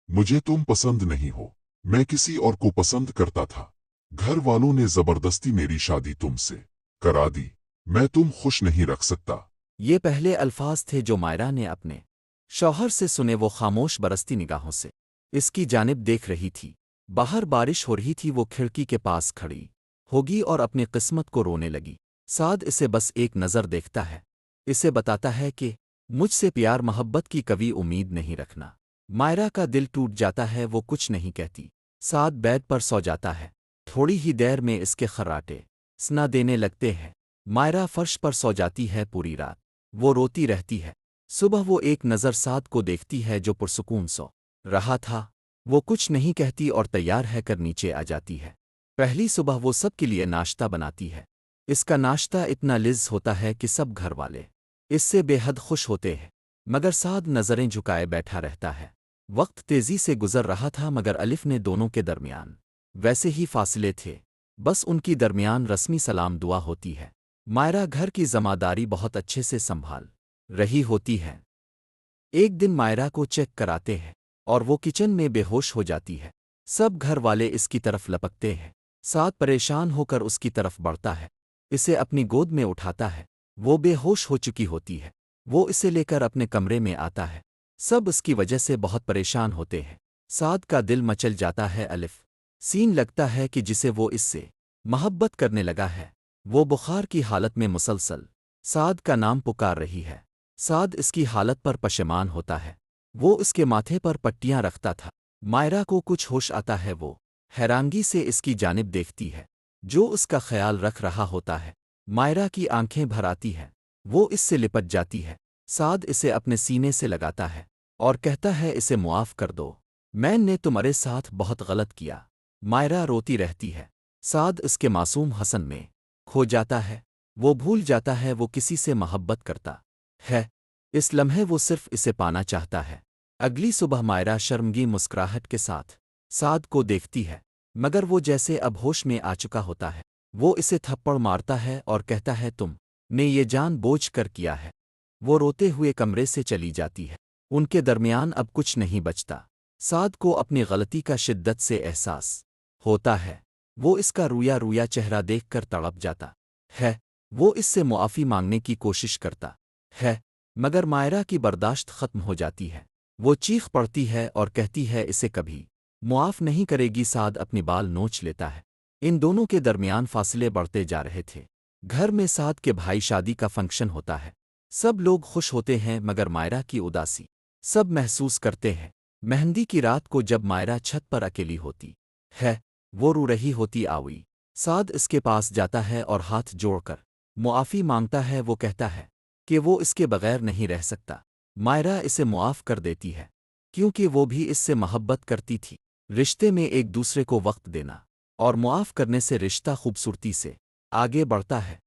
मुझे तुम पसंद नहीं हो। मैं किसी और को पसंद करता था। घर वालों ने जबरदस्ती मेरी शादी तुमसे करा दी। मैं तुम खुश नहीं रख सकता। ये पहले अल्फाज थे जो मायरा ने अपने शौहर से सुने। वो खामोश बरसती निगाहों से इसकी जानिब देख रही थी। बाहर बारिश हो रही थी। वो खिड़की के पास खड़ी होगी और अपनी किस्मत को रोने लगी। साद इसे बस एक नज़र देखता है। इसे बताता है कि मुझसे प्यार मोहब्बत की कभी उम्मीद नहीं रखना। मायरा का दिल टूट जाता है। वो कुछ नहीं कहती। साद बेड पर सो जाता है। थोड़ी ही देर में इसके खर्राटे सना देने लगते हैं। मायरा फर्श पर सो जाती है। पूरी रात वो रोती रहती है। सुबह वो एक नज़र साद को देखती है जो पुरसुकून सो रहा था। वो कुछ नहीं कहती और तैयार है कर नीचे आ जाती है। पहली सुबह वो सबके लिए नाश्ता बनाती है। इसका नाश्ता इतना लिज़ होता है कि सब घर वाले इससे बेहद खुश होते हैं। मगर साद नज़रें झुकाए बैठा रहता है। वक्त तेज़ी से गुजर रहा था मगर अलिफ ने दोनों के दरमियान वैसे ही फासले थे। बस उनकी दरमियान रस्मी सलाम दुआ होती है। मायरा घर की ज़िम्मेदारी बहुत अच्छे से संभाल रही होती है। एक दिन मायरा को चेक कराते हैं और वो किचन में बेहोश हो जाती है। सब घर वाले इसकी तरफ लपकते हैं। साद परेशान होकर उसकी तरफ बढ़ता है। इसे अपनी गोद में उठाता है। वो बेहोश हो चुकी होती है। वो इसे लेकर अपने कमरे में आता है। सब इसकी वजह से बहुत परेशान होते हैं। साद का दिल मचल जाता है। अलिफ सीन लगता है कि जिसे वो इससे मोहब्बत करने लगा है वो बुखार की हालत में मुसलसल साद का नाम पुकार रही है। साद इसकी हालत पर पशेमान होता है। वो इसके माथे पर पट्टियां रखता था। मायरा को कुछ होश आता है। वो हैरानगी से इसकी जानिब देखती है जो उसका ख्याल रख रहा होता है। मायरा की आंखें भर आती हैं। वो इससे लिपट जाती है। साद इसे अपने सीने से लगाता है और कहता है इसे मुआफ कर दो। मैंने तुम्हारे साथ बहुत गलत किया। मायरा रोती रहती है। साद इसके मासूम हसन में खो जाता है। वो भूल जाता है वो किसी से मोहब्बत करता है। इस लम्हे वो सिर्फ इसे पाना चाहता है। अगली सुबह मायरा शर्मगी मुस्कुराहट के साथ साद को देखती है मगर वो जैसे अब होश में आ चुका होता है। वो इसे थप्पड़ मारता है और कहता है तुम ने ये जान बूझ कर किया है। वो रोते हुए कमरे से चली जाती है। उनके दरमियान अब कुछ नहीं बचता। साद को अपनी गलती का शिद्दत से एहसास होता है। वो इसका रूया रूया चेहरा देखकर तड़प जाता है। वो इससे मुआफ़ी मांगने की कोशिश करता है मगर मायरा की बर्दाश्त खत्म हो जाती है। वो चीख पड़ती है और कहती है इसे कभी मुआफ़ नहीं करेगी। साद अपनी बाल नोच लेता है। इन दोनों के दरमियान फासले बढ़ते जा रहे थे। घर में साद के भाई शादी का फंक्शन होता है। सब लोग खुश होते हैं मगर मायरा की उदासी सब महसूस करते हैं। मेहंदी की रात को जब मायरा छत पर अकेली होती है वो रो रही होती आवी। साद इसके पास जाता है और हाथ जोड़कर मुआफ़ी मांगता है। वो कहता है कि वो इसके बगैर नहीं रह सकता। मायरा इसे मुआफ़ कर देती है क्योंकि वो भी इससे मोहब्बत करती थी। रिश्ते में एक दूसरे को वक्त देना और मुआफ़ करने से रिश्ता खूबसूरती से आगे बढ़ता है।